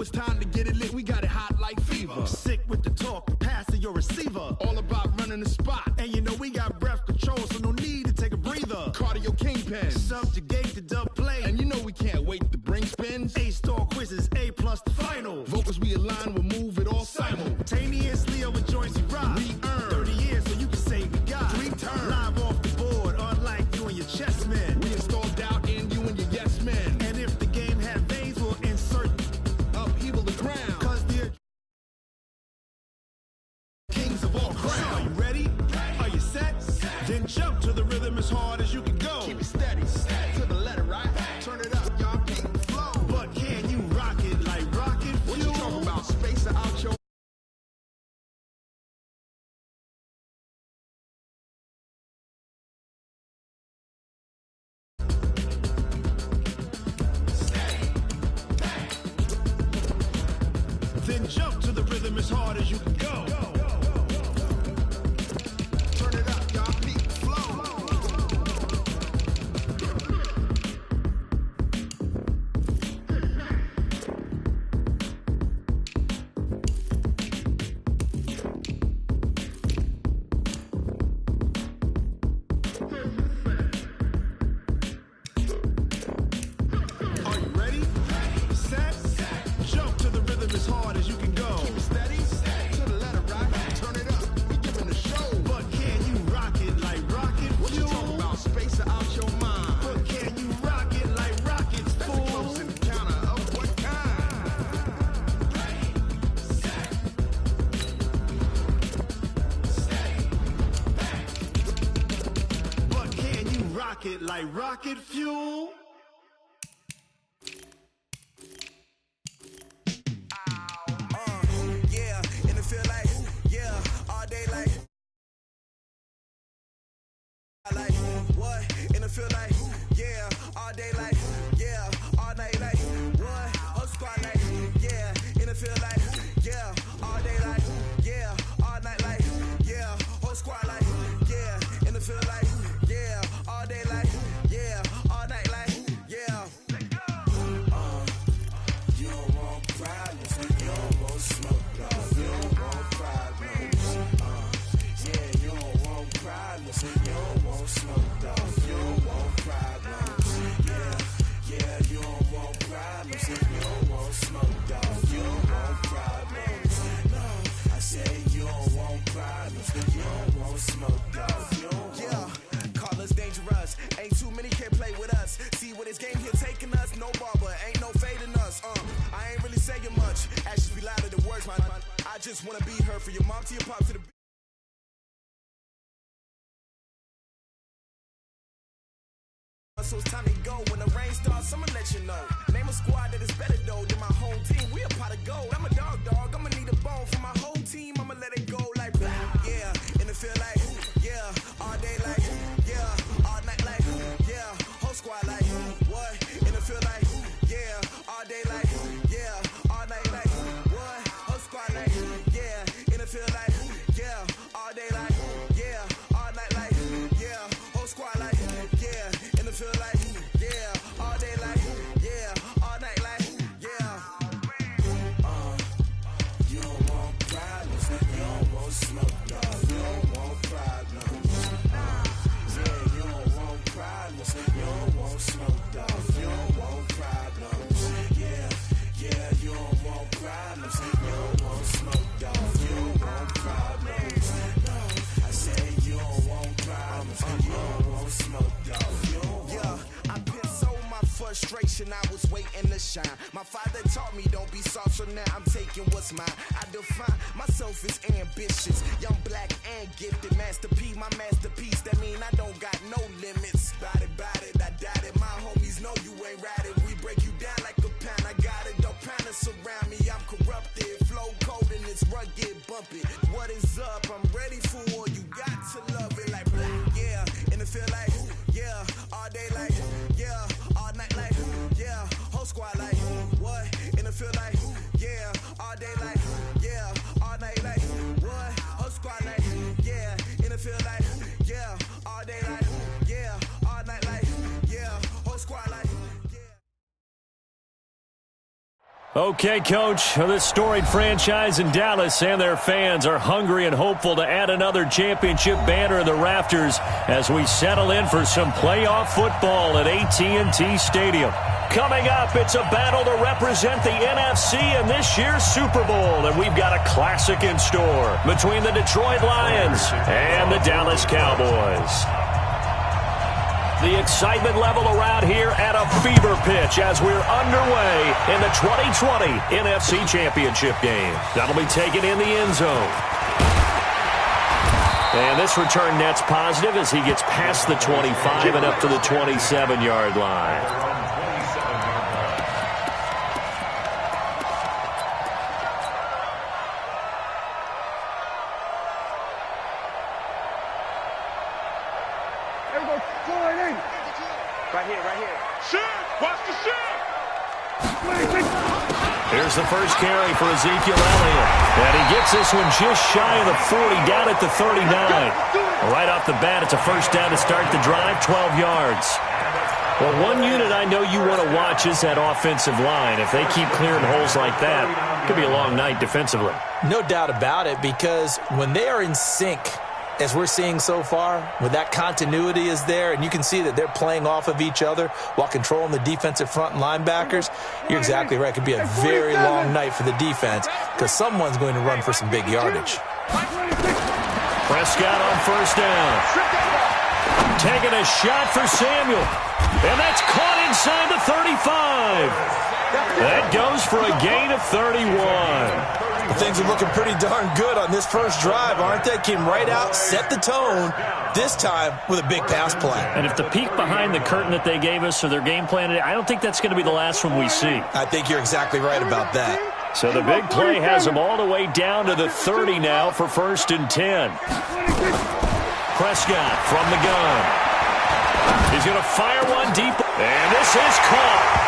it's time to get it lit. We got it hot like fever. I'm sick with the talk, the pass to your receiver. All about running the spot. And you know we got breath control, so no need to take a breather. Cardio kingpin. Subjugate the dub play. And you know we can't wait to bring spins. A-star quizzes, A+ the final. Vocals we align, we'll move it all simultaneously over joints we rock. We earn 30 years so you can say we got 3 turns. Live off the board, unlike you and your chess men. We install doubt in you and your yes men. And if the game had veins, we'll insert upheaval the ground. Cause they're kings of all crowns. So are you ready? Are you set? Then jump to the rhythm as hard as you can go. Keep it steady, to the letter, right? Turn it up, y'all, keep the flow. But can you rock it like rocket fuel? What you talking about? Space out your Then jump to the rhythm as hard as you can go. turn it up, y'all, keep the flow. Are you ready? Set? Jump to the rhythm as hard as you can go. Keep it steady, to the letter, right? Turn it up, we giving the show. But can you rock it like rocket What you fuel? talking about? Space out your mind. But can you rock it like rockets, That's a fool? close encounter of what kind? But can you rock it like rocket fuel? Yeah, and it feel like, yeah, all day like what? And it feel like, yeah, all day like, yeah, all night like, what? Whole squad like, yeah, and it feel like, yeah, all day like, yeah, all night like, yeah, whole squad like, yeah, and it feel like, yeah, all day like, yeah, all night like, yeah. You don't want problems, you don't want smoke, dog. You don't want problems. Yeah, you don't want problems, you don't want smoke, dog. You don't want problems. Yeah, you don't want problems, you don't want smoke, dog. You don't want problems. No, I say you don't want problems, you don't want smoke, dog. You don't want. Call us dangerous. Ain't too many can play with us. See what this game here taking us. No barber, ain't no fading us. I ain't really saying much. Actions be louder than words, man. I just wanna be heard for your mom to your pop to the. So it's time to go. When the rain starts, I'ma let you know. Name a squad that is better though than my home team. We a pot of gold. I'm a dog. I'ma need a bone for my whole team. I'ma let it go like blah. Yeah, and it feel like, yeah, all day like, yeah, all night like, yeah, whole squad like, what? And it feel like, yeah, all day like, yeah, all night like, what? Whole squad like, yeah, and it feel like, yeah, all day like, yeah, all night like, yeah, whole squad like, yeah, and it feel like, yeah, all day like, yeah, all night like, yeah. You don't want problems, you don't want smoke, dog. You don't want problems. Yeah, you don't want problems, you don't want smoke, dog. You don't want problems. Yeah, you don't want problems, you don't want smoke, dog. You don't want problems. No, I say you don't want problems, you don't want smoke, dog. You don't want. Yeah, I piss on my frustration, I was waiting to shine. My father taught me don't be soft, so now I'm taking what's mine. I define myself as ambitious, young, black, and gifted. Master P, my masterpiece, that mean I don't got no limits. Bout it, I doubt it. My homies know you ain't ratted. We break you down like a pound, I got it. Don't panic surround me, I'm corrupted. Flow cold and it's rugged, bump it. What is up? I'm ready for war. You got to love it like black. Yeah, and it feel like, yeah, all day like, yeah, all night like, yeah, whole squad like, what? And it feel like, yeah, all day like, yeah, all night like, what? Whole squad like, yeah, and it feel like, yeah, all day like, yeah, all night like, yeah, whole squad like. Okay, Coach, this storied franchise in Dallas and their fans are hungry and hopeful to add another championship banner in the rafters as we settle in for some playoff football at AT&T Stadium. Coming up, it's a battle to represent the NFC in this year's Super Bowl, and we've got a classic in store between the Detroit Lions and the Dallas Cowboys. The excitement level around here at a fever pitch as we're underway in the 2020 NFC Championship game. That'll be taken in the end zone. And this return net's positive as he gets past the 25 and up to the 27-yard line. Here's the first carry for Ezekiel Elliott. And he gets this one just shy of the 40, down at the 39. Right off the bat, it's a first down to start the drive, 12 yards. Well, one unit I know you want to watch is that offensive line. If they keep clearing holes like that, it could be a long night defensively. No doubt about it, because when they are in sync, as we're seeing so far, when that continuity is there, and you can see that they're playing off of each other while controlling the defensive front and linebackers, you're exactly right. It could be a very long night for the defense because someone's going to run for some big yardage. Prescott on first down. Taking a shot for Samuel. And that's caught inside the 35. That goes for a gain of 31. Things are looking pretty darn good on this first drive, aren't they? Came right out, set the tone, this time with a big pass play. And if the peek behind the curtain that they gave us or their game plan, I don't think that's going to be the last one we see. I think you're exactly right about that. So the big play has them all the way down to the 30 now for 1st and 10. Prescott from the gun. He's going to fire one deep. And this is caught.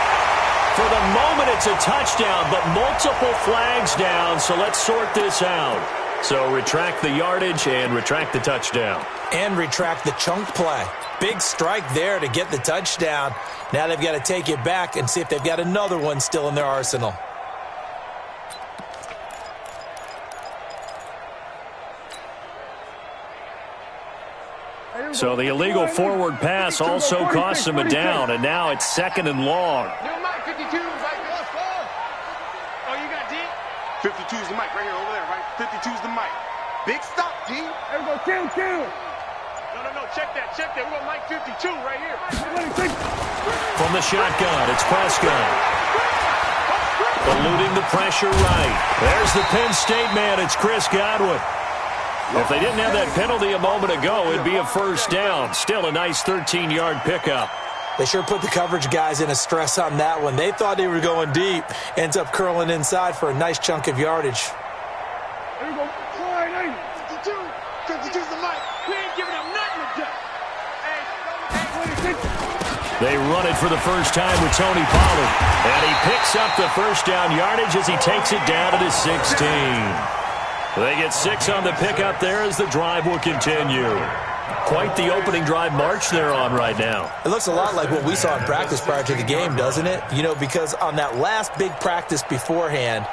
For the moment, it's a touchdown, but multiple flags down, so let's sort this out. So retract the yardage and retract the touchdown. And retract the chunk play. Big strike there to get the touchdown. Now they've got to take it back and see if they've got another one still in their arsenal. So the illegal forward pass also costs him a down, and now it's 2nd and long. 52 is the mic right here, over there, right? 52 is the mic. Big stop, G. There we go, kill. No, check that. We're going mic 52 right here. From the shotgun, it's Prescott. Eluding the pressure right. There's the Penn State man, it's Chris Godwin. If they didn't have that penalty a moment ago, it'd be a first down. Still a nice 13-yard pickup. They sure put the coverage guys in a stress on that one. They thought they were going deep. Ends up curling inside for a nice chunk of yardage. There we go. 52. 52's the mic. We ain't giving them nothing to do. They run it for the first time with Tony Pollard. And he picks up the first down yardage as he takes it down to the 16. They get 6 on the pickup there as the drive will continue. Quite the opening drive march they're on right now. It looks a lot like what we saw in practice prior to the game, doesn't it? You know, because on that last big practice beforehand,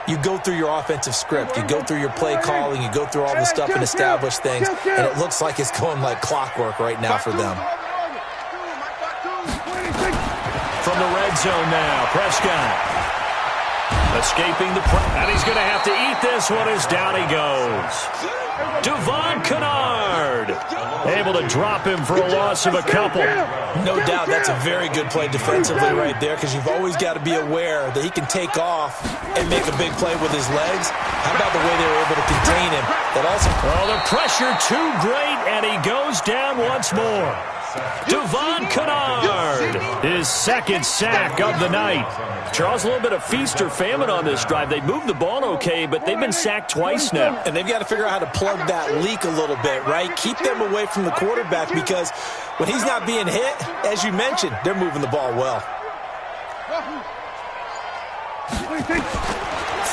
you go through your offensive script, you go through your play calling, you go through all the stuff and establish things, and it looks like it's going like clockwork right now for them. From the red zone now, Prescott. Escaping the and he's going to have to eat this one as down he goes. Devon Kennard able to drop him for a loss of a couple. No doubt that's a very good play defensively right there, because you've always got to be aware that he can take off and make a big play with his legs. How about the way they were able to contain him? That also. Oh, the pressure too great, and he goes down once more. Devon Kennard, his 2nd sack of the night. Charles, a little bit of feast or famine on this drive. They moved the ball okay, but they've been sacked twice now. And they've got to figure out how to plug that leak a little bit, right? Keep them away from the quarterback, because when he's not being hit, as you mentioned, they're moving the ball well.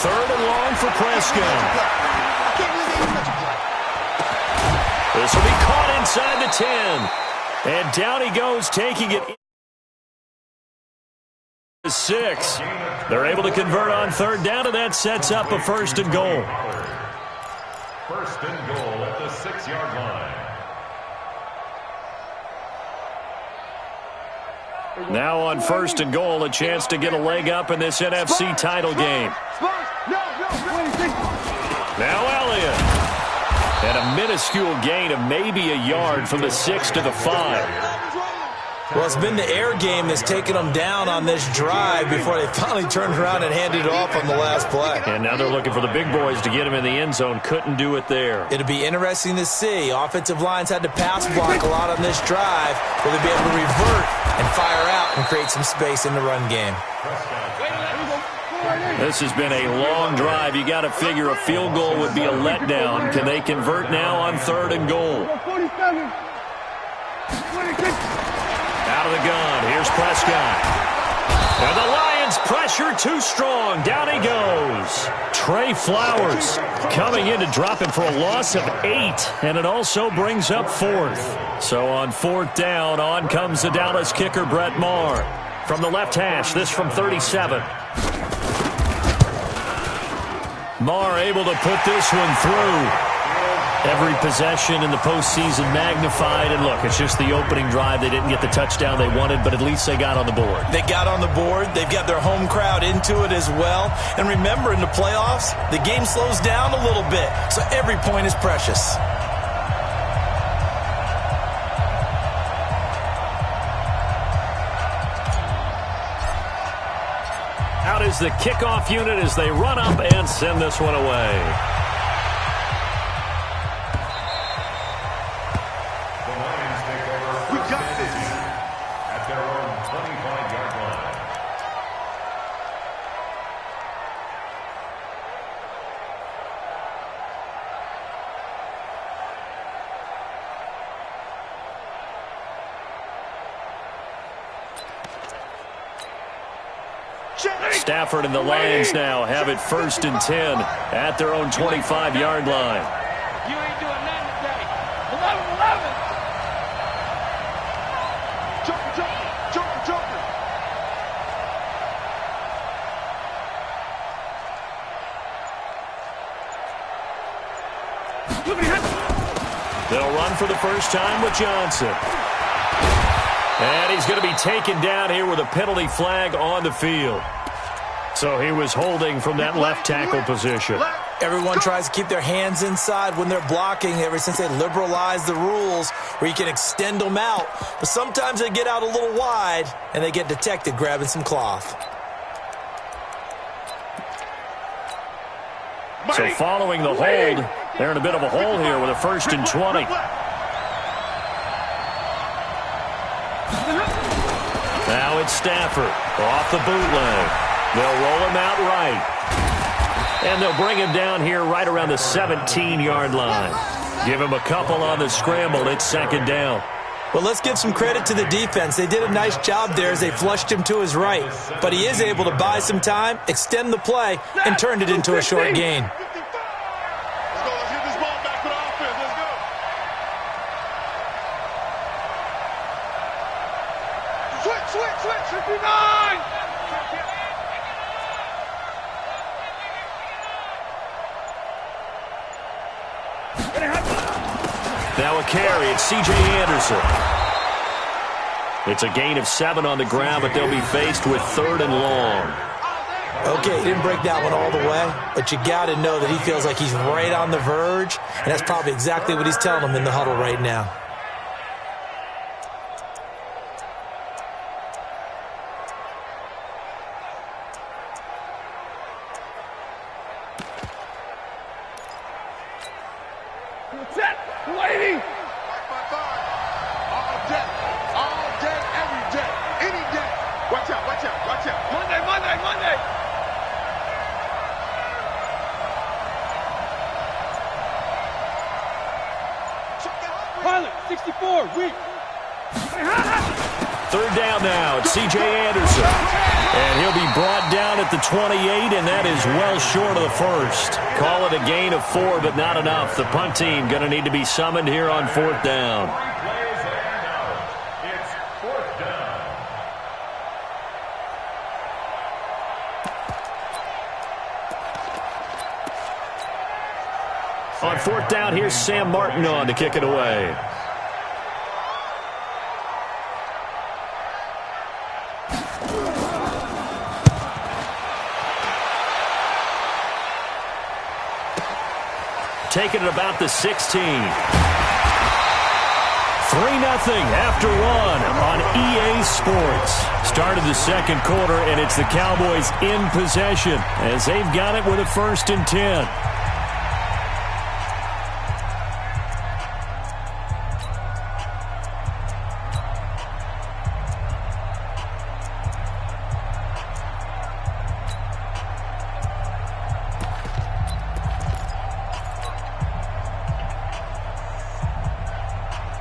3rd and long for Prescott. This will be caught inside the 10. And down he goes, taking it 6. They're able to convert on third down, and that sets up a first and goal. First and goal at the 6-yard line. Now on first and goal, a chance to get a leg up in this NFC title game. Now Elliott. And a minuscule gain of maybe a yard from the 6 to the 5. Well, it's been the air game that's taken them down on this drive before they finally turned around and handed it off on the last play. And now they're looking for the big boys to get him in the end zone. Couldn't do it there. It'll be interesting to see. Offensive lines had to pass block a lot on this drive. Will they be able to revert and fire out and create some space in the run game? This has been a long drive. You got to figure a field goal would be a letdown. Can they convert now on third and goal? Out of the gun. Here's Prescott. And the Lions pressure too strong. Down he goes. Trey Flowers coming in to drop him for a loss of 8. And it also brings up 4th. So on 4th down, on comes the Dallas kicker, Brett Maher. From the left hash, this from 37. Maher able to put this one through. Every possession in the postseason magnified. And look, it's just the opening drive. They didn't get the touchdown they wanted, but at least they got on the board. They got on the board. They've got their home crowd into it as well. And remember, in the playoffs, the game slows down a little bit, so every point is precious. Out is the kickoff unit as they run up and send this one away. Stafford and the Lions now have it 1st and 10 at their own 25-yard line. You ain't doing nothing today. 11-11. Joker. They'll run for the first time with Johnson. And he's going to be taken down here with a penalty flag on the field. So he was holding from that left tackle position. Everyone tries to keep their hands inside when they're blocking ever since they liberalized the rules where you can extend them out. But sometimes they get out a little wide and they get detected grabbing some cloth. So following the hold, they're in a bit of a hole here with a 1st and 20. Now it's Stafford off the bootleg. They'll roll him out right. And they'll bring him down here right around the 17-yard line. Give him a couple on the scramble. It's 2nd down. Well, let's give some credit to the defense. They did a nice job there as they flushed him to his right. But he is able to buy some time, extend the play, and turned it into a short gain. Let's get this ball back to the offense. Let's go. Switch. 59. Now a carry. It's C.J. Anderson. It's a gain of 7 on the ground, but they'll be faced with 3rd and long. Okay, he didn't break that one all the way, but you got to know that he feels like he's right on the verge, and that's probably exactly what he's telling them in the huddle right now. Set. Waiting. All day, every day, any day. Watch out. Monday. Pilot, 64, weak. 3rd down now. It's C.J. Anderson. And he'll be brought down at the 28, and that is well short of the 1st. Call it a gain of 4, but not enough. The punt team going to need to be summoned here on 4th down. It's 4th down. On fourth down, here's Sam Martin on to kick it away. Taking it about the 16. 3-0 after one on EA Sports. Started the second quarter, and it's the Cowboys in possession as they've got it with a 1st and 10.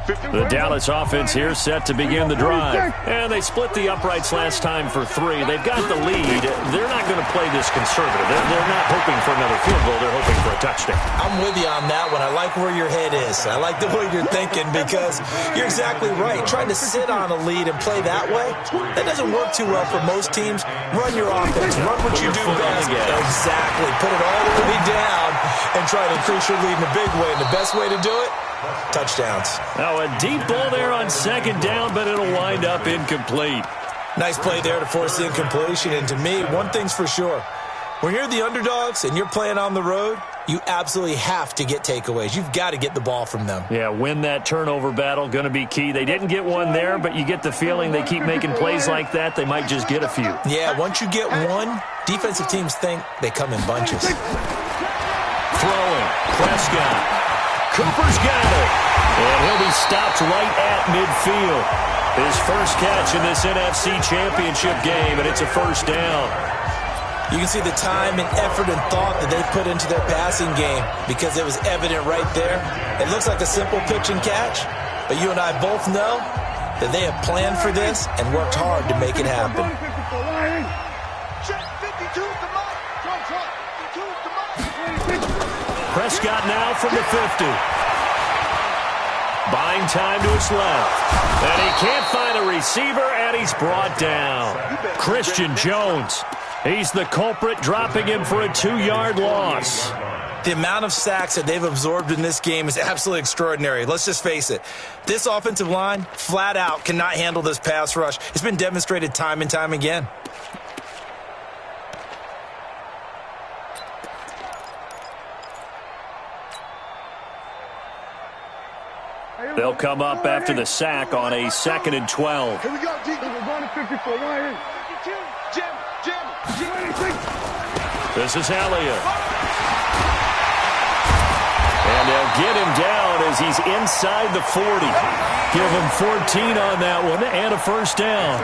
The Dallas offense here set to begin the drive. And they split the uprights last time for 3. They've got the lead. They're not going to play this conservative. They're not hoping for another field goal. They're hoping for a touchdown. I'm with you on that one. I like where your head is. I like the way you're thinking because you're exactly right. Trying to sit on a lead and play that way, that doesn't work too well for most teams. Run your offense. Run what you do best. Exactly. Put it all the way down and try to increase your lead in a big way. And the best way to do it, touchdowns. Now a deep ball there on 2nd down, but it'll wind up incomplete. Nice play there to force the incompletion. And to me, one thing's for sure. When you're the underdogs and you're playing on the road, you absolutely have to get takeaways. You've got to get the ball from them. Yeah, win that turnover battle, going to be key. They didn't get one there, but you get the feeling they keep making plays like that, they might just get a few. Yeah, once you get one, defensive teams think they come in bunches. Throwing, Prescott. Cooper's got it. And he'll be stopped right at midfield. His first catch in this NFC Championship game, and it's a 1st down. You can see the time and effort and thought that they put into their passing game because it was evident right there. It looks like a simple pitch and catch, but you and I both know that they have planned for this and worked hard to make it happen. Prescott now from the 50. Buying time to his left. And he can't find a receiver, and he's brought down. Christian Jones. He's the culprit, dropping him for a 2-yard loss. The amount of sacks that they've absorbed in this game is absolutely extraordinary. Let's just face it. This offensive line, flat out, cannot handle this pass rush. It's been demonstrated time and time again. They'll come up after the sack on a 2nd and 12. Here we go, D. We're going to 54. Why in? Jim. This is Elliott. And they'll get him down as he's inside the 40. Give him 14 on that one and a 1st down.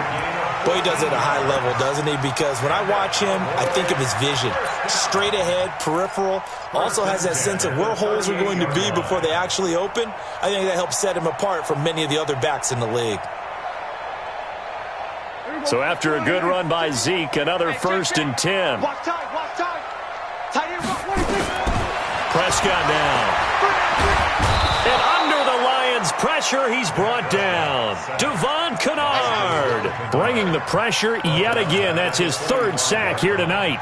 Boy, he does it at a high level, doesn't he? Because when I watch him, I think of his vision. Straight ahead, peripheral. Also has that sense of where holes are going to be before they actually open. I think that helps set him apart from many of the other backs in the league. So after a good run by Zeke, another 1st and 10. Walk tight. Prescott now. And under the Lions' pressure, he's brought down. Devon Kennard bringing the pressure yet again. That's his 3rd sack here tonight.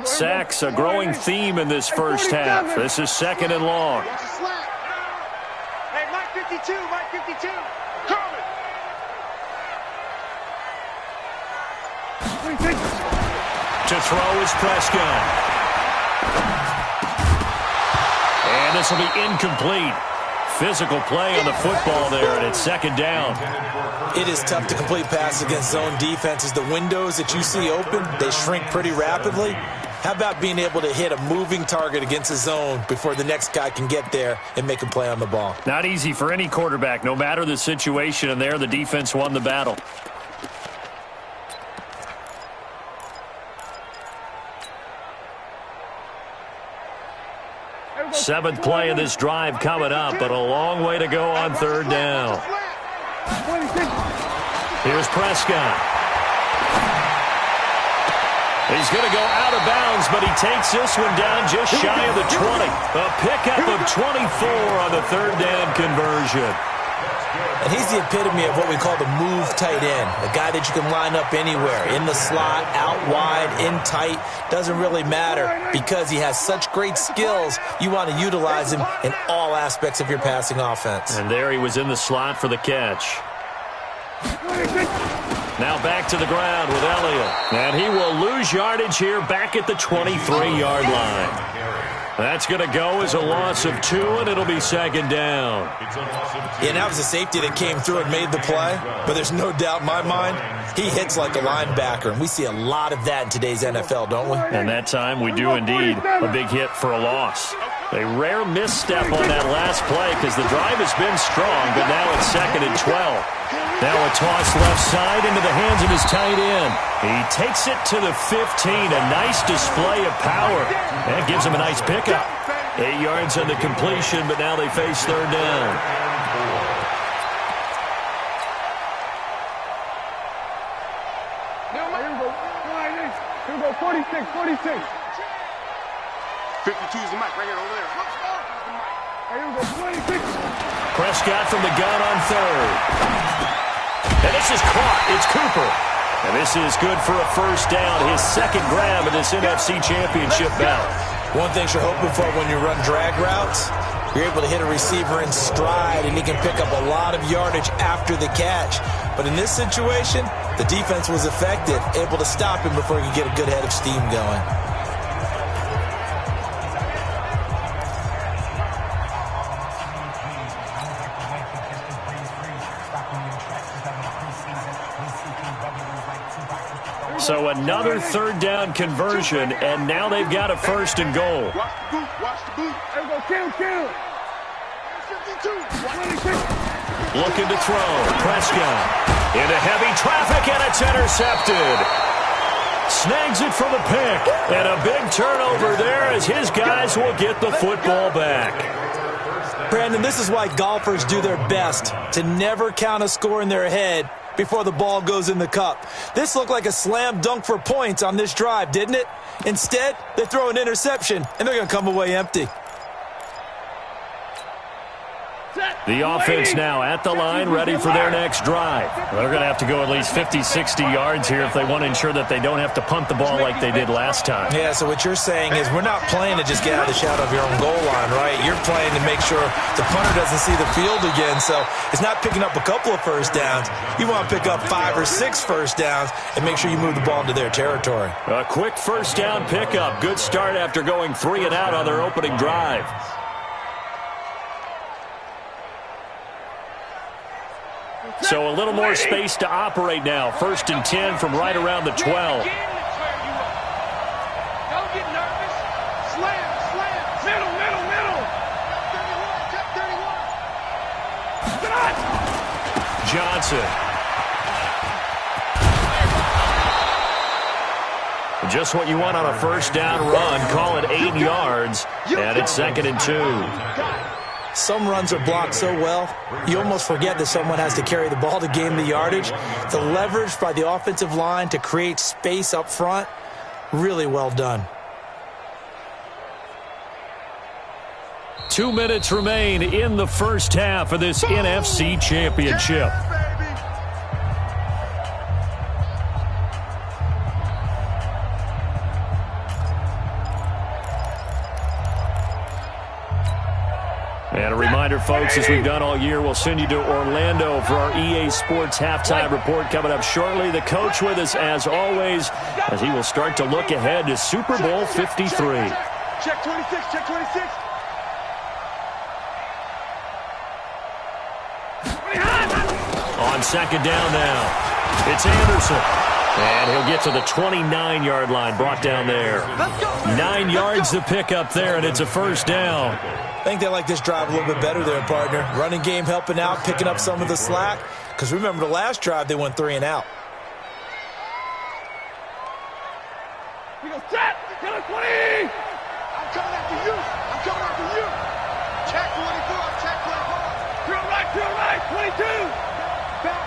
Sacks, a growing theme in this first half. This is 2nd and long. Hey, Mike 52. Coming. To throw is Prescott. And this will be incomplete. Physical play on the football there, and it's 2nd down. It is tough to complete passes against zone defenses. The windows that you see open, they shrink pretty rapidly. How about being able to hit a moving target against a zone before the next guy can get there and make a play on the ball? Not easy for any quarterback, no matter the situation, and there the defense won the battle. Seventh play of this drive coming up, but a long way to go on 3rd down. Here's Prescott. He's going to go out of bounds, but he takes this one down just shy of the 20. A pickup of 24 on the 3rd down conversion. And he's the epitome of what we call the move tight end, a guy that you can line up anywhere, in the slot, out wide, in tight, doesn't really matter because he has such great skills. You want to utilize him in all aspects of your passing offense. And there he was in the slot for the catch. Now back to the ground with Elliott. And he will lose yardage here back at the 23-yard line. That's going to go as a loss of 2, and it'll be second down. Yeah, that was a safety that came through and made the play, but there's no doubt in my mind he hits like a linebacker, and we see a lot of that in today's NFL, don't we? And that time we do indeed a big hit for a loss. A rare misstep on that last play because the drive has been strong, but now it's second and 12. Now a toss left side into the hands of his tight end. He takes it to the 15. A nice display of power. That gives him a nice pickup. 8 yards on the completion, but now they face third down. Here we go, 46, 46. 52 is the mic right here over there. Here we go, 26. Prescott from the gun on third. And this is caught. It's Cooper. And this is good for a first down. His second grab in this NFC Championship bout. One thing you're hoping for when you run drag routes, you're able to hit a receiver in stride, and he can pick up a lot of yardage after the catch. But in this situation, the defense was effective, able to stop him before he could get a good head of steam going. So another third down conversion, and now they've got a first and goal. Watch the boot, watch the boot. Here we go, kill. 52, 26. Looking to throw. Prescott into heavy traffic, and it's intercepted. Snags it for the pick, and a big turnover there as his guys will get the football back. Brandon, this is why golfers do their best to never count a score in their head before the ball goes in the cup. This looked like a slam dunk for points on this drive, didn't it? Instead, they throw an interception, and they're going to come away empty. The offense now at the line, ready for their next drive. They're going to have to go at least 50, 60 yards here if they want to ensure that they don't have to punt the ball like they did last time. Yeah, so what you're saying is we're not playing to just get out of the shadow of your own goal line, right? You're playing to make sure the punter doesn't see the field again. So it's not picking up a couple of first downs. You want to pick up 5 or 6 first downs and make sure you move the ball into their territory. A quick first down pickup. Good start after going 3 and out on their opening drive. So a little more space to operate now. First and 10 from right around the 12. Don't get nervous. Slam. Middle. Check 31. Johnson. Just what you want on a first down run. Call it 8 yards. And it's second and 2. Some runs are blocked so well, you almost forget that someone has to carry the ball to gain the yardage. The leverage by the offensive line to create space up front, really well done. 2 minutes remain in the first half of this NFC Championship. And a reminder, folks, as we've done all year, we'll send you to Orlando for our EA Sports halftime report coming up shortly. The coach with us, as always, as he will start to look ahead to Super Bowl 53. Check 26. On second down now, it's Anderson. And he'll get to the 29-yard line, brought down there. 9 yards to pick up there, and it's a first down. I think they like this drive a little bit better there, partner. Running game helping out, picking up some of the slack. Because remember, the last drive, they went 3 and out. We go set. Get it, 20. I'm coming after you. Check 24. Drill right. 22. Back.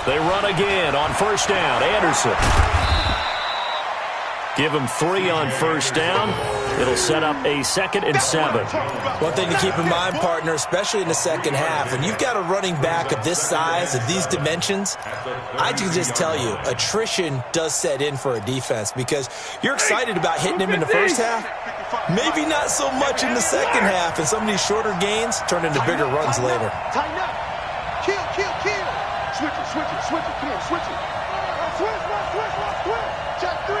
They run again on first down. Anderson. Give him 3 on first down. It'll set up a 2nd and 7. One thing to keep in mind, partner, especially in the second half, when you've got a running back of this size, of these dimensions, I can just tell you, attrition does set in for a defense because you're excited about hitting him in the first half, maybe not so much in the second half, and some of these shorter gains turn into bigger runs later. Tighten up. Kill. Switch it. Come on, switch it. Switch. Check 3.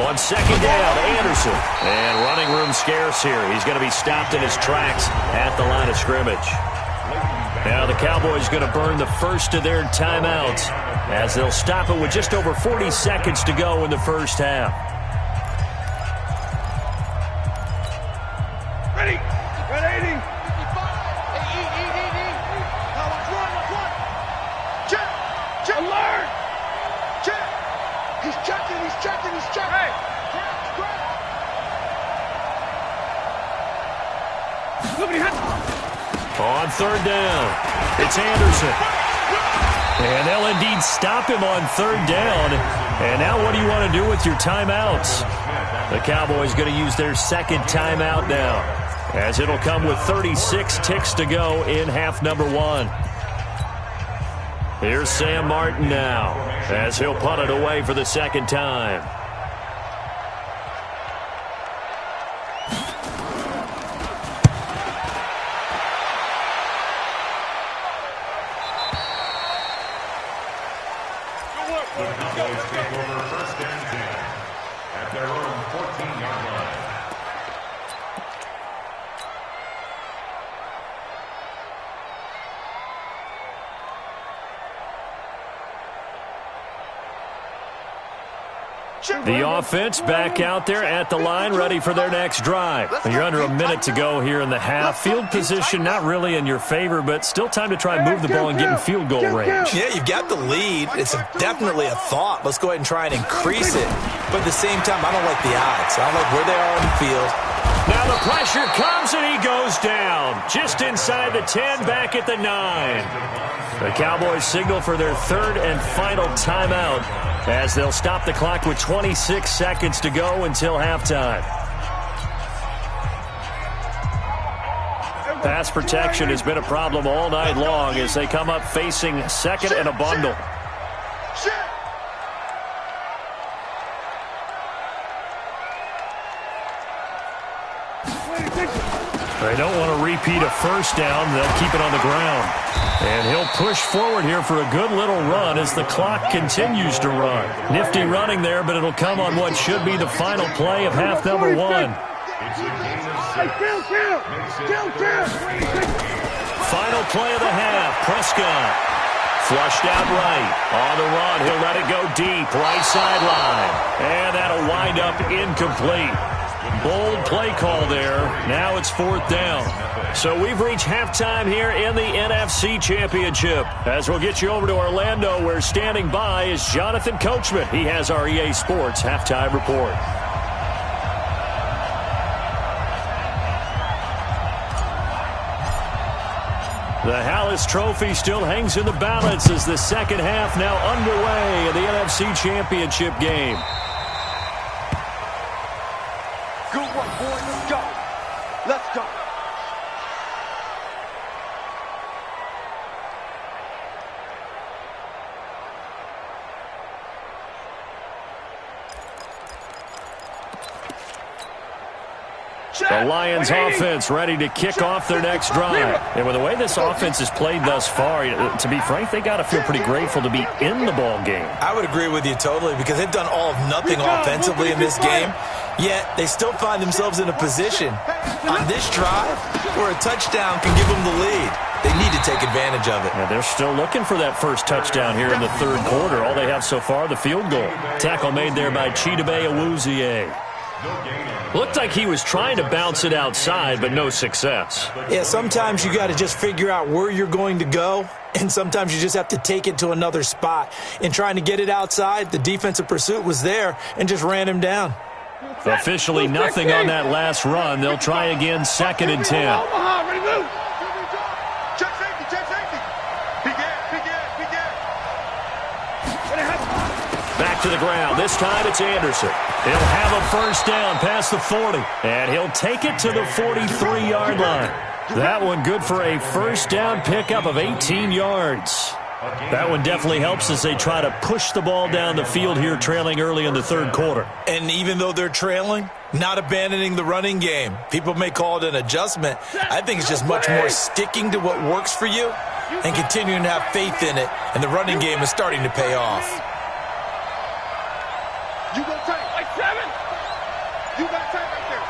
On 2nd down, Anderson. And running room scarce here. He's going to be stopped in his tracks at the line of scrimmage. Now the Cowboys going to burn the first of their timeouts as they'll stop it with just over 40 seconds to go in the first half. Ready. 80. Check. Alert. Check. He's checking. Hey. On 3rd down, it's Anderson. And they'll indeed stop him on 3rd down. And now what do you want to do with your timeouts? The Cowboys going to use their 2nd timeout now, as it'll come with 36 ticks to go in half number 1. Here's Sam Martin now, as he'll punt it away for the 2nd time. The Cowboys take over 1st and 10 at their own 14-yard line. The offense back out there at the line, ready for their next drive. You're under a minute to go here in the half. Field position not really in your favor, but still time to try and move the ball and get in field goal range. Yeah, you've got the lead. It's definitely a thought. Let's go ahead and try and increase it. But at the same time, I don't like the odds. I don't like where they are on the field. Now the pressure comes and he goes down. Just inside the 10, back at the 9. The Cowboys signal for their 3rd and final timeout, as they'll stop the clock with 26 seconds to go until halftime. Pass protection has been a problem all night long as they come up facing 2nd and a bundle. They don't want to repeat a first down. They'll keep it on the ground. And he'll push forward here for a good little run as the clock continues to run. Nifty running there, but it'll come on what should be the final play of half number 1. Final play of the half. Prescott flushed out right. On the run, he'll let it go deep. Right sideline. And that'll wind up incomplete. Bold play call there. Now it's 4th down. So we've reached halftime here in the NFC Championship. As we'll get you over to Orlando, where standing by is Jonathan Coachman. He has our EA Sports halftime report. The Hallis Trophy still hangs in the balance as the second half now underway in the NFC Championship game. Good work, boys. Let's go. Let's go. The Lions offense ready to kick off their next drive. And with the way this offense has played thus far, to be frank, they got to feel pretty grateful to be in the ball game. I would agree with you totally because they've done all of nothing offensively in this game, yet they still find themselves in a position on this drive where a touchdown can give them the lead. They need to take advantage of it. Yeah, they're still looking for that first touchdown here in the third quarter. All they have so far, the field goal. Tackle made there by Chidobe Awuzie. Looked like he was trying to bounce it outside, but no success. Yeah, sometimes you got to just figure out where you're going to go, and sometimes you just have to take it to another spot. In trying to get it outside, the defensive pursuit was there and just ran him down. Officially nothing on that last run. They'll try again, 2nd and 10. Check safety, check safety. Big air. Back to the ground. This time it's Anderson. He'll have a first down past the 40. And he'll take it to the 43-yard line. That one good for a first down pickup of 18 yards. That one definitely helps as they try to push the ball down the field here, trailing early in the third quarter. And even though they're trailing, not abandoning the running game. People may call it an adjustment. I think it's just much more sticking to what works for you and continuing to have faith in it. And the running game is starting to pay off. You go tight. Like 7. You got tight right there.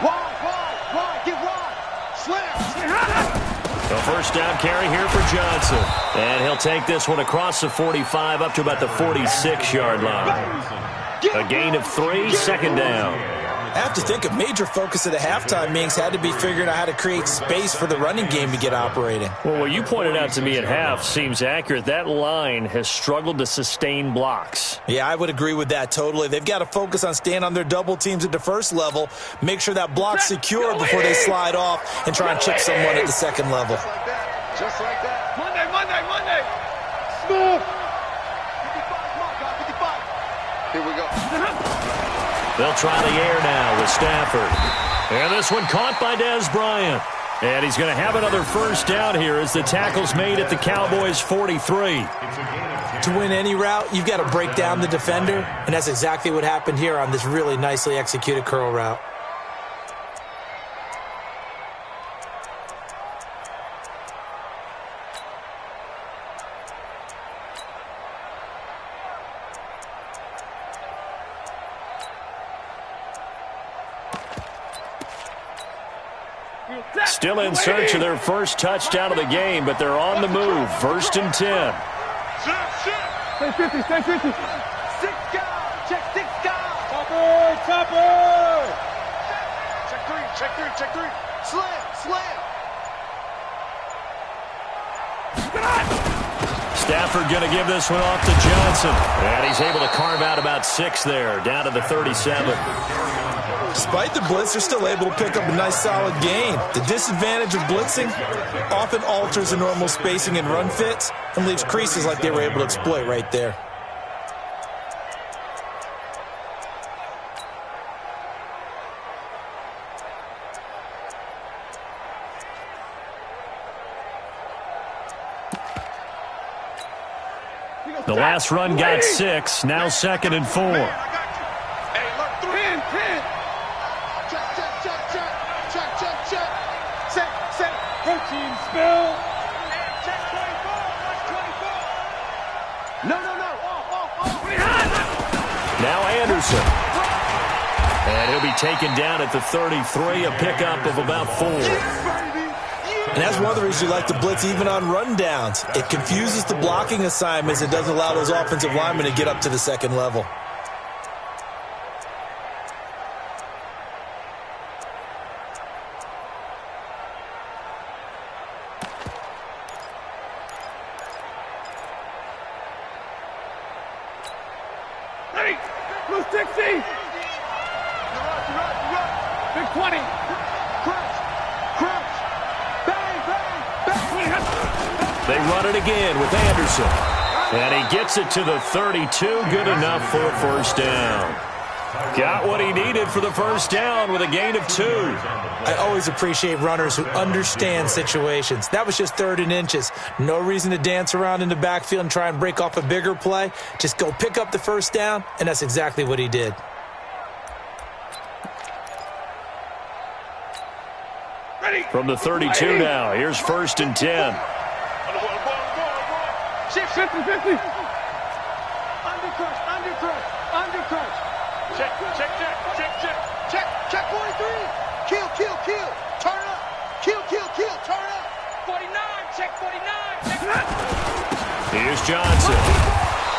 Wide. Get wide. Slam. The first down carry here for Johnson. And he'll take this one across the 45 up to about the 46-yard line. A gain of 3, second down. I have to think a major focus of the halftime meetings had to be figuring out how to create space for the running game to get operating. Well, what you pointed out to me at half seems accurate. That line has struggled to sustain blocks. Yeah, I would agree with that totally. They've got to focus on staying on their double teams at the first level, make sure that block's secure before they slide off and try and chip someone at the second level. Just like that. Monday. Smooth. 55. Here we go. They'll try the air now with Stafford. And this one caught by Dez Bryant. And he's going to have another first down here as the tackle's made at the Cowboys' 43. To win any route, you've got to break down the defender, and that's exactly what happened here on this really nicely executed curl route. Still in search of their first touchdown of the game, but they're on the move. First and 10. Stay 50. 6 guys. Check 6 guys. Chopper. Check 3. Slam. Stafford going to give this one off to Johnson. And he's able to carve out about 6 there, down to the 37. Despite the blitz, they're still able to pick up a nice solid gain. The disadvantage of blitzing often alters the normal spacing and run fits and leaves creases like they were able to exploit right there. The last run got 6, now 2nd and 4. Hey, look, 3. 10. Check. Set. Protein spill. Check 24. No. Off. Now Anderson. And he'll be taken down at the 33, a pickup of about 4. And that's one of the reasons you like to blitz even on rundowns. It confuses the blocking assignments and doesn't allow those offensive linemen to get up to the second level. Ready. Blue 60. You're right. Big 20. Crunch. They run it again with Anderson. And he gets it to the 32. Good enough for a first down. Got what he needed for the first down with a gain of 2. I always appreciate runners who understand situations. That was just 3rd and inches. No reason to dance around in the backfield and try and break off a bigger play. Just go pick up the first down, and that's exactly what he did. From the 32 now, here's first and 10. Shift. 50. Undercrush. Check 43. Kill. Turn up. Kill. Turn up. 49. Check 49. Here's Johnson.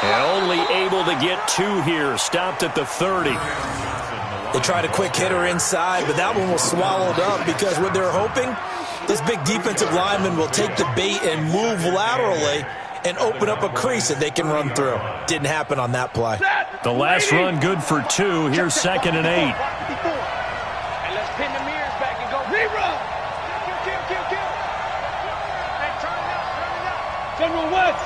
And only able to get 2 here. Stopped at the 30. They tried a quick hitter inside, but that one was swallowed up because what they're hoping, this big defensive lineman will take the bait and move laterally and open up a crease that they can run through. Didn't happen on that play. The last run good for 2. Here's 2nd and 8. And let's pin the mirrors back and go rerun. Kill. General West.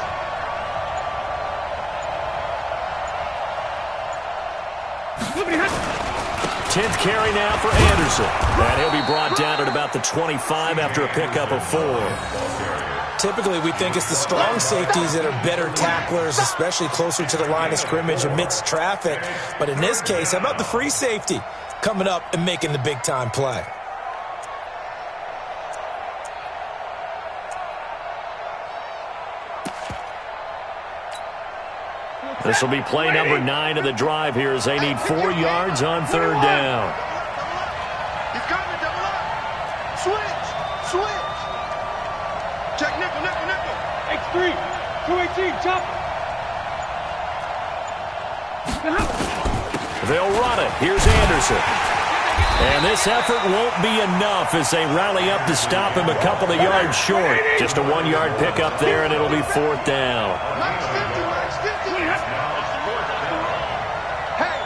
Tenth carry now for Anderson. And he'll be brought down at about the 25 after a pickup of 4. Typically, we think it's the strong safeties that are better tacklers, especially closer to the line of scrimmage amidst traffic. But in this case, how about the free safety coming up and making the big-time play? This will be play number 9 of the drive here as they need 4 yards on 3rd down. He's coming, double up. Switch. Check nickel. X3, 218, chop. They'll run it. Here's Anderson. And this effort won't be enough as they rally up to stop him a couple of yards short. Just a 1-yard pickup there, and it'll be 4th down. Max 50. Hey,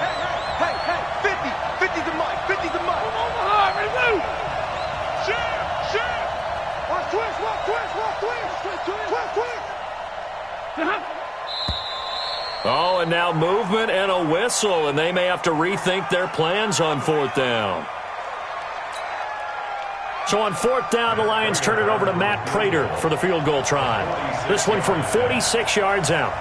50 to Mike. Omaha, ready to move. Share. Watch twist. Oh, and now movement and a whistle, and they may have to rethink their plans on 4th down. So on 4th down, the Lions turn it over to Matt Prater for the field goal try. This one from 46 yards out.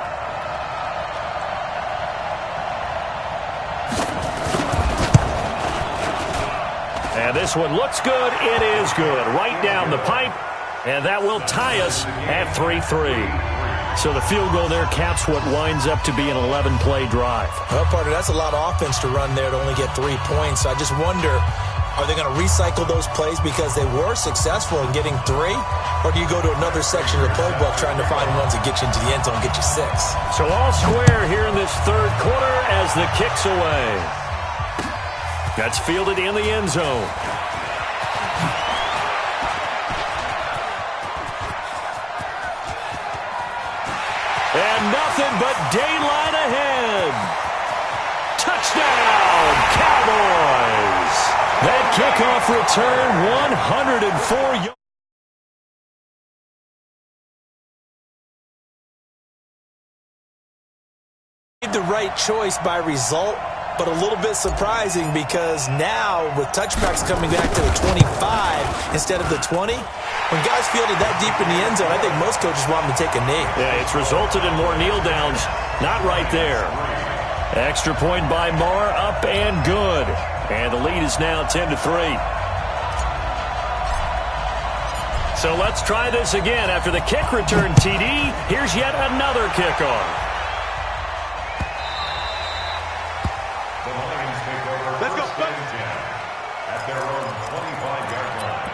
And this one looks good. It is good. Right down the pipe. And that will tie us at 3-3. So the field goal there caps what winds up to be an 11-play drive. Well, partner, that's a lot of offense to run there to only get 3 points. I just wonder, are they going to recycle those plays because they were successful in getting 3? Or do you go to another section of the playbook trying to find ones that get you into the end zone and get you 6? So all square here in this 3rd quarter as the kick's away. That's fielded in the end zone. And nothing but daylight ahead. Touchdown, Cowboys. That kickoff return, 104 yards. The right choice by result, but a little bit surprising because now with touchbacks coming back to the 25 instead of the 20, when guys fielded that deep in the end zone, I think most coaches want them to take a knee. Yeah, it's resulted in more kneel downs. Not right there. Extra point by Marr, up and good. And the lead is now 10-3. So let's try this again. After the kick return TD, here's yet another kickoff. Let's go. At their own 25-yard line.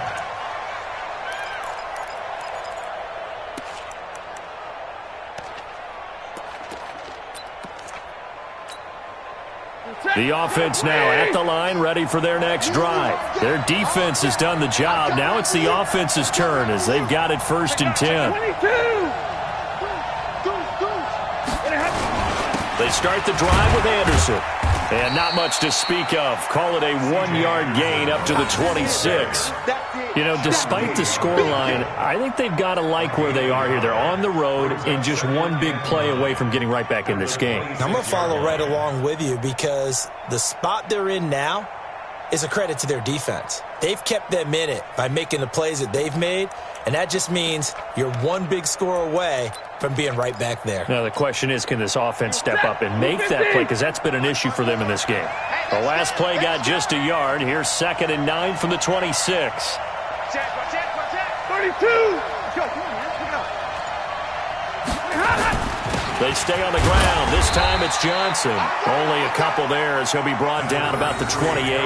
The offense now at the line, ready for their next drive. Their defense has done the job. Now it's the offense's turn as they've got it 1st and 10. 22. They start the drive with Anderson. And not much to speak of. Call it a 1-yard gain up to the 26. You know, despite the scoreline, I think they've got to like where they are here. They're on the road and just one big play away from getting right back in this game. I'm going to follow right along with you because the spot they're in now is a credit to their defense. They've kept them in it by making the plays that they've made, and that just means you're one big score away from being right back there. Now, the question is, can this offense step up and make that play? Because that's been an issue for them in this game. The last play got just a yard. Here's 2nd and 9 from the 26. 32. They stay on the ground. This time it's Johnson. Only a couple there as he'll be brought down about the 28.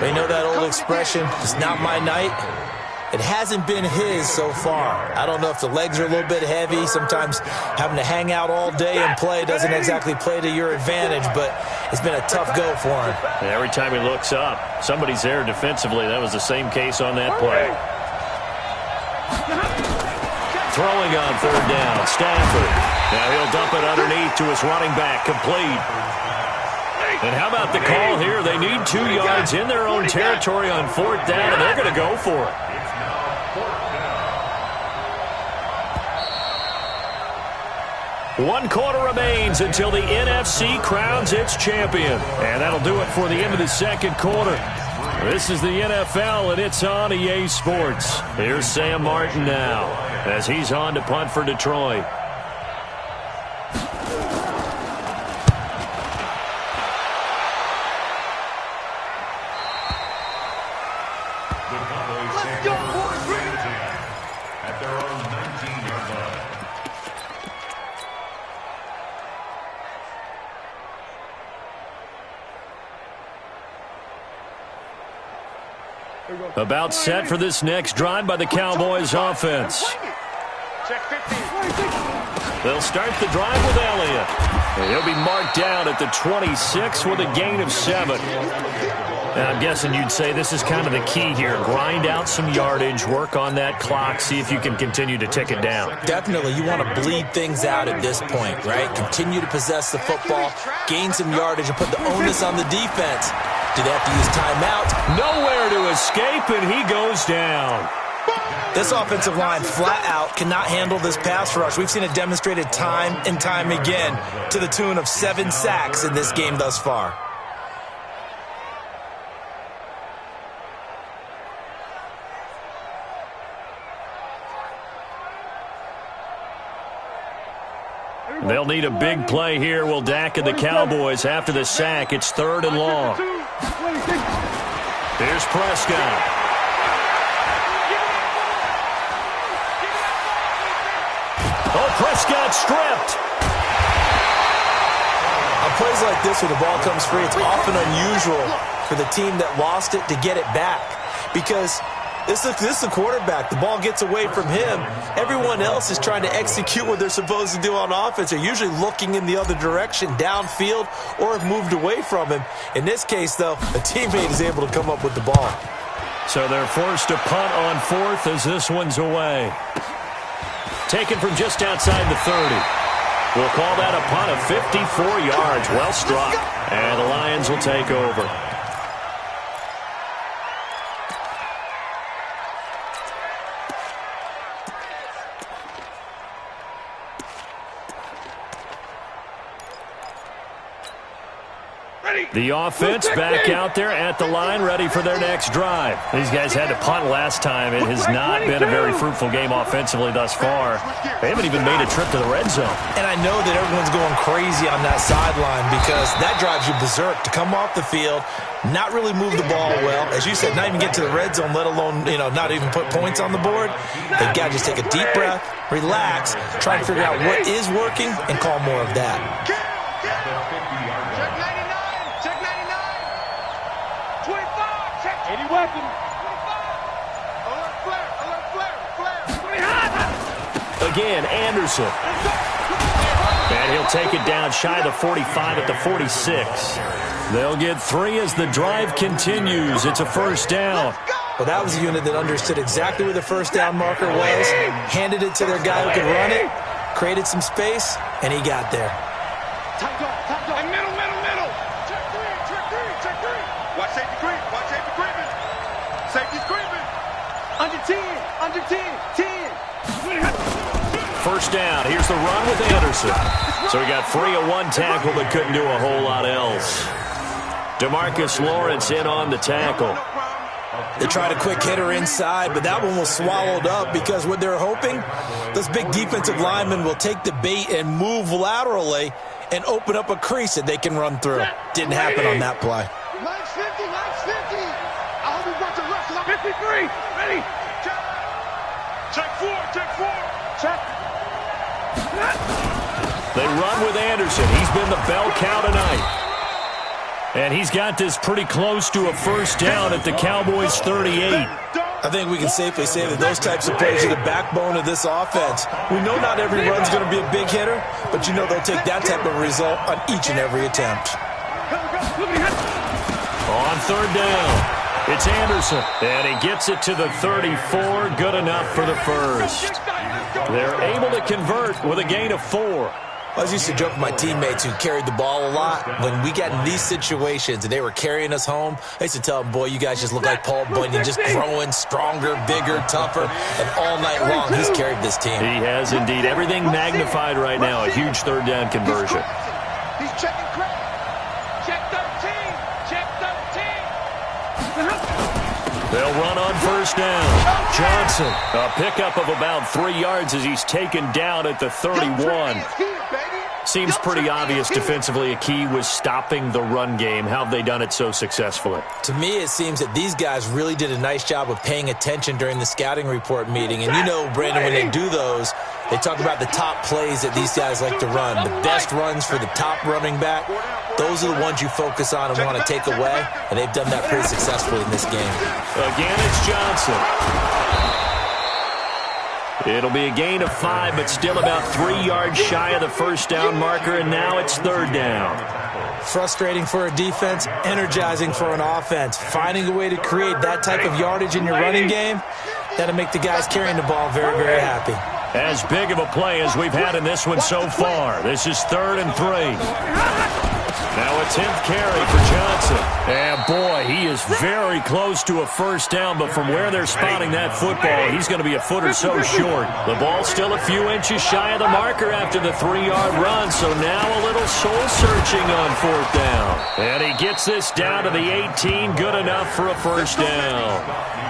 They know that old expression, it's not my night. It hasn't been his so far. I don't know if the legs are a little bit heavy. Sometimes having to hang out all day and play doesn't exactly play to your advantage, but it's been a tough go for him. And every time he looks up, somebody's there defensively. That was the same case on that play. Throwing on 3rd down, Stafford. Now he'll dump it underneath to his running back, complete. And how about the call here? They need 2 yards in their own territory on 4th down, and they're going to go for it. 1 quarter remains until the NFC crowns its champion. And that'll do it for the end of the second quarter. This is the NFL, and it's on EA Sports. Here's Sam Martin now as he's on to punt for Detroit. The Cowboys take over first and 10 at their own 19-yard line. About set for this next drive by the Cowboys offense. Check 15. They'll start the drive with Elliott. And he'll be marked down at the 26 with a gain of 7. And I'm guessing you'd say this is kind of the key here. Grind out some yardage, work on that clock, see if you can continue to tick it down. Definitely, you want to bleed things out at this point, right? Continue to possess the football, gain some yardage, and put the onus on the defense. Do they have to use timeout? Nowhere to escape, and he goes down. This offensive line flat out cannot handle this pass rush. We've seen it demonstrated time and time again to the tune of 7 sacks in this game thus far. They'll need a big play here. Will Dak and the Cowboys after the sack. It's 3rd and long. Here's Prescott. Oh, Prescott stripped. On plays like this where the ball comes free, it's often unusual for the team that lost it to get it back because this is the quarterback. The ball gets away from him. Everyone else is trying to execute what they're supposed to do on offense. They're usually looking in the other direction, downfield, or have moved away from him. In this case, though, a teammate is able to come up with the ball. So they're forced to punt on 4th as this one's away. Taken from just outside the 30. We'll call that a punt of 54 yards. Well struck. And the Lions will take over. The offense back out there at the line, ready for their next drive. These guys had to punt last time. It has not been a very fruitful game offensively thus far. They haven't even made a trip to the red zone. And I know that everyone's going crazy on that sideline because that drives you berserk to come off the field, not really move the ball well. As you said, not even get to the red zone, let alone, not even put points on the board. They've got to just take a deep breath, relax, try and figure out what is working, and call more of that. Any weapon. Again, Anderson. And he'll take it down shy of the 45 at the 46. They'll get 3 as the drive continues. It's a first down. Well, that was a unit that understood exactly where the first down marker was, handed it to their guy who could run it, created some space, and he got there. And middle. Check three. Watch safety creep. Safety's creeping. Under 10. First down. Here's the run with Anderson. So we got 3 of 1 tackle, but couldn't do a whole lot else. DeMarcus Lawrence in on the tackle. They tried a quick hitter inside, but that one was swallowed up because what they're hoping, those big defensive linemen will take the bait and move laterally and open up a crease that they can run through. Didn't happen on that play. Line's 50. I hope he brought the rest. 53. Ready. Check 4. Check. They run with Anderson. He's been the bell cow tonight. And he's got this pretty close to a first down at the Cowboys' 38. I think we can safely say that those types of plays are the backbone of this offense. We know not every run's going to be a big hitter, but you know they'll take that type of result on each and every attempt. On 3rd down, it's Anderson, and he gets it to the 34. Good enough for the first. They're able to convert with a gain of 4. I was used to joke with my teammates who carried the ball a lot. When we got in these situations and they were carrying us home, I used to tell them, boy, you guys just look like Paul Bunyan, just growing stronger, bigger, tougher. And all night long, he's carried this team. He has indeed. Everything magnified right now. A huge third down conversion. He's checking credit. Check 13. Check 13. They'll run on first down. Johnson, a pickup of about 3 yards as he's taken down at the 31. Seems pretty obvious defensively a key was stopping the run game. How have they done it so successfully? To me, it seems that these guys really did a nice job of paying attention during the scouting report meeting. And you know, Brandon, when they do those, they talk about the top plays that these guys like to run. The best runs for the top running back. Those are the ones you focus on and want to take away. And they've done that pretty successfully in this game. Again, it's Johnson. It'll be a gain of 5, but still about 3 yards shy of the first down marker, and now it's third down. Frustrating for a defense, energizing for an offense. Finding a way to create that type of yardage in your running game, that'll make the guys carrying the ball very, very happy. As big of a play as we've had in this one so far. This is 3rd and 3. Now a 10th carry for Johnson. And boy, he is very close to a first down, but from where they're spotting that football, he's going to be a foot or so short. The ball's still a few inches shy of the marker after the 3-yard run, so now a little soul-searching on 4th down. And he gets this down to the 18, good enough for a first down.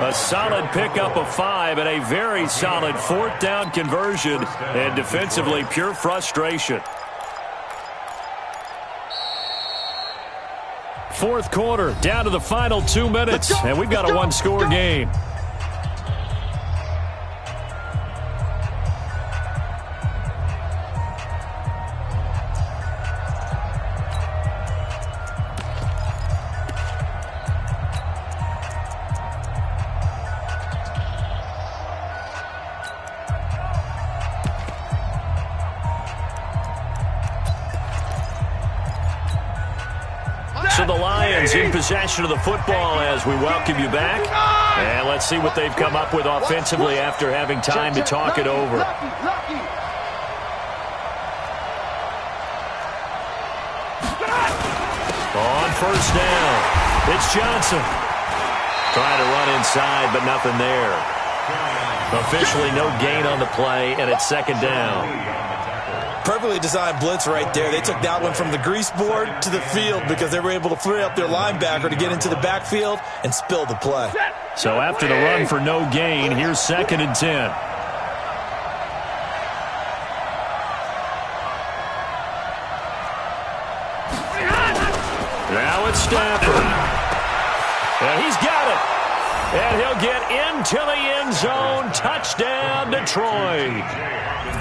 A solid pickup of 5 and a very solid 4th down conversion, and defensively pure frustration. Fourth quarter, down to the final 2 minutes, and we've got a one-score game. So the Lions in possession of the football as we welcome you back. And let's see what they've come up with offensively after having time to talk it over. On first down, it's Johnson. Trying to run inside, but nothing there. Officially no gain on the play, and it's 2nd down. Perfectly designed blitz right there. They took that one from the grease board to the field because they were able to free up their linebacker to get into the backfield and spill the play. So after the run for no gain, here's 2nd and 10. Now it's Stafford. And he's got it. And he'll get into the end zone. Touchdown, Detroit.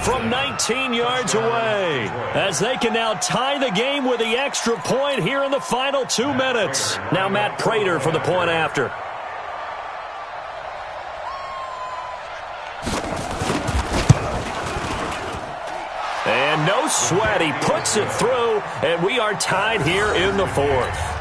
From 19 yards away, as they can now tie the game with the extra point here in the final 2 minutes. Now Matt Prater for the point after. And no sweat, he puts it through, and we are tied here in the 4th.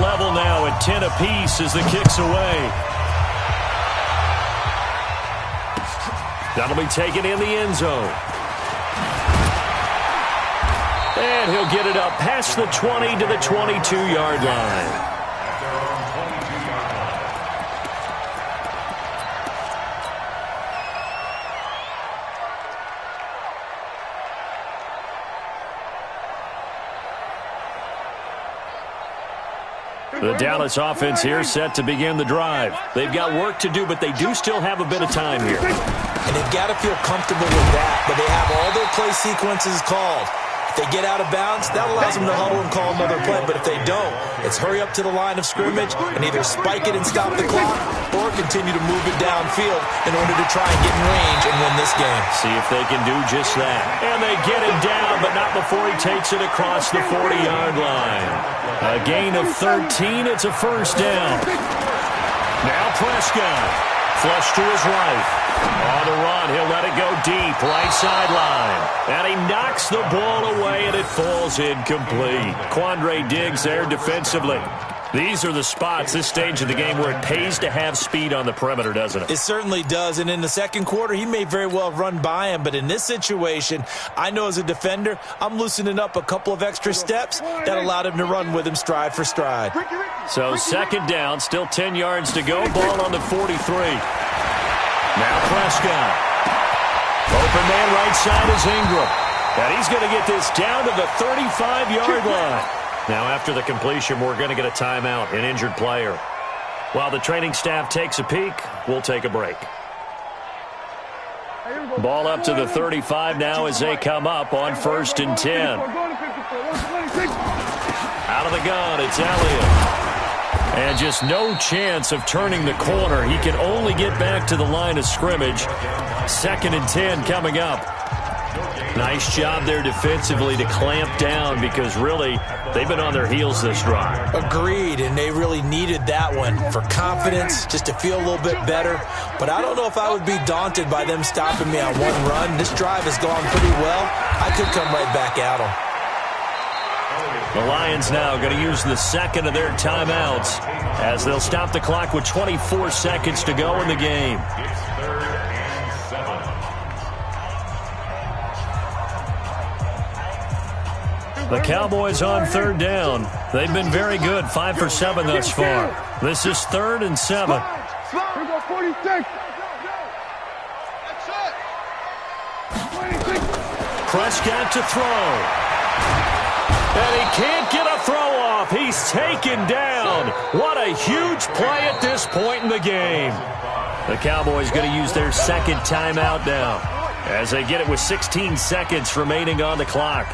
Level now at 10 apiece as the kick's away. That'll be taken in the end zone. And he'll get it up past the 20 to the 22-yard line. The Dallas offense here set to begin the drive. They've got work to do, but they do still have a bit of time here. And they've got to feel comfortable with that, but they have all their play sequences called. If they get out of bounds, that allows them to huddle and call another play. But if they don't, it's hurry up to the line of scrimmage and either spike it and stop the clock or continue to move it downfield in order to try and get in range and win this game. See if they can do just that. And they get him down, but not before he takes it across the 40-yard line. A gain of 13. It's a first down. Now Prescott. Flush to his right. On the run, he'll let it go deep, right sideline. And he knocks the ball away, and it falls incomplete. Quandre Diggs there defensively. These are the spots, this stage of the game, where it pays to have speed on the perimeter, doesn't it? It certainly does, and in the second quarter, he may very well run by him, but in this situation, I know as a defender, I'm loosening up a couple of extra steps that allowed him to run with him stride for stride. So second down, still 10 yards to go, ball on the 43. Now Prescott. Open man right side is Ingram. And he's going to get this down to the 35-yard line. Now after the completion, we're going to get a timeout, an injured player. While the training staff takes a peek, we'll take a break. Ball up to the 35 now as they come up on 1st and 10. Out of the gun, it's Elliott. And just no chance of turning the corner. He can only get back to the line of scrimmage. 2nd and 10 coming up. Nice job there defensively to clamp down because really they've been on their heels this drive. Agreed, and they really needed that one for confidence, just to feel a little bit better. But I don't know if I would be daunted by them stopping me on one run. This drive has gone pretty well. I could come right back at them. The Lions now going to use the second of their timeouts as they'll stop the clock with 24 seconds to go in the game. It's 3rd and 7. The Cowboys on 3rd down. They've been very good, 5 for 7 thus far. This is 3rd and 7. Here go 46. Prescott to throw. And he can't get a throw off. He's taken down. What a huge play at this point in the game. The Cowboys going to use their second timeout now as they get it with 16 seconds remaining on the clock.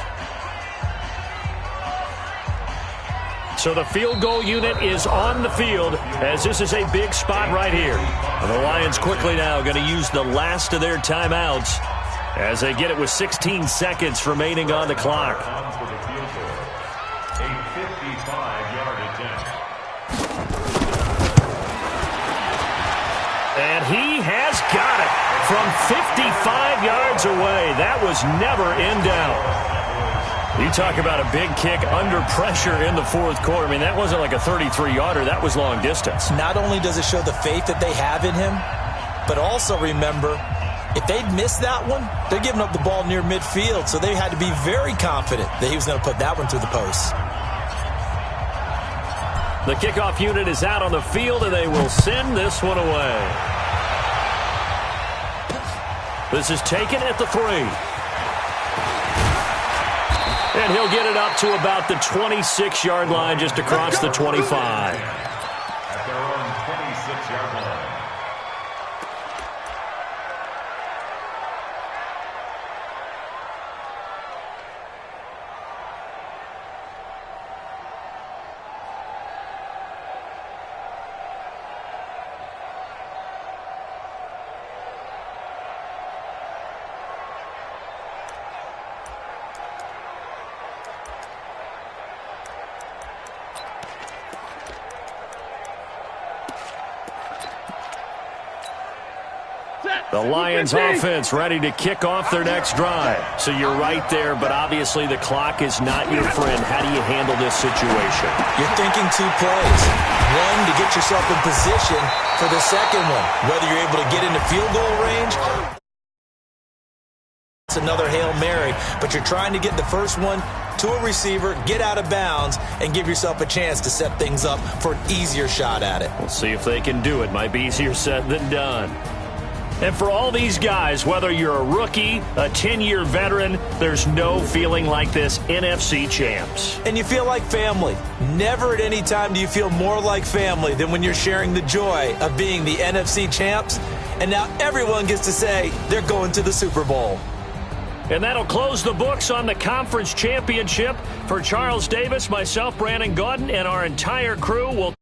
So the field goal unit is on the field as this is a big spot right here. And the Lions quickly now going to use the last of their timeouts as they get it with 16 seconds remaining on the clock. A 55-yard attempt. And he has got it from 55 yards away. That was never in doubt. You talk about a big kick under pressure in the 4th quarter. I mean, that wasn't like a 33-yarder. That was long distance. Not only does it show the faith that they have in him, but also remember, if they'd missed that one, they're giving up the ball near midfield, so they had to be very confident that he was going to put that one through the post. The kickoff unit is out on the field, and they will send this one away. This is taken at the 3. And he'll get it up to about the 26-yard line, just across the 25. At their own 26-yard line. The Lions offense ready to kick off their next drive. So you're right there, but obviously the clock is not your friend. How do you handle this situation? You're thinking 2 plays. One, to get yourself in position for the second one. Whether you're able to get into field goal range, it's another Hail Mary. But you're trying to get the first one to a receiver, get out of bounds, and give yourself a chance to set things up for an easier shot at it. We'll see if they can do it. Might be easier said than done. And for all these guys, whether you're a rookie, a 10-year veteran, there's no feeling like this NFC champs. And you feel like family. Never at any time do you feel more like family than when you're sharing the joy of being the NFC champs. And now everyone gets to say they're going to the Super Bowl. And that'll close the books on the conference championship. For Charles Davis, myself, Brandon Gaudin, and our entire crew, we'll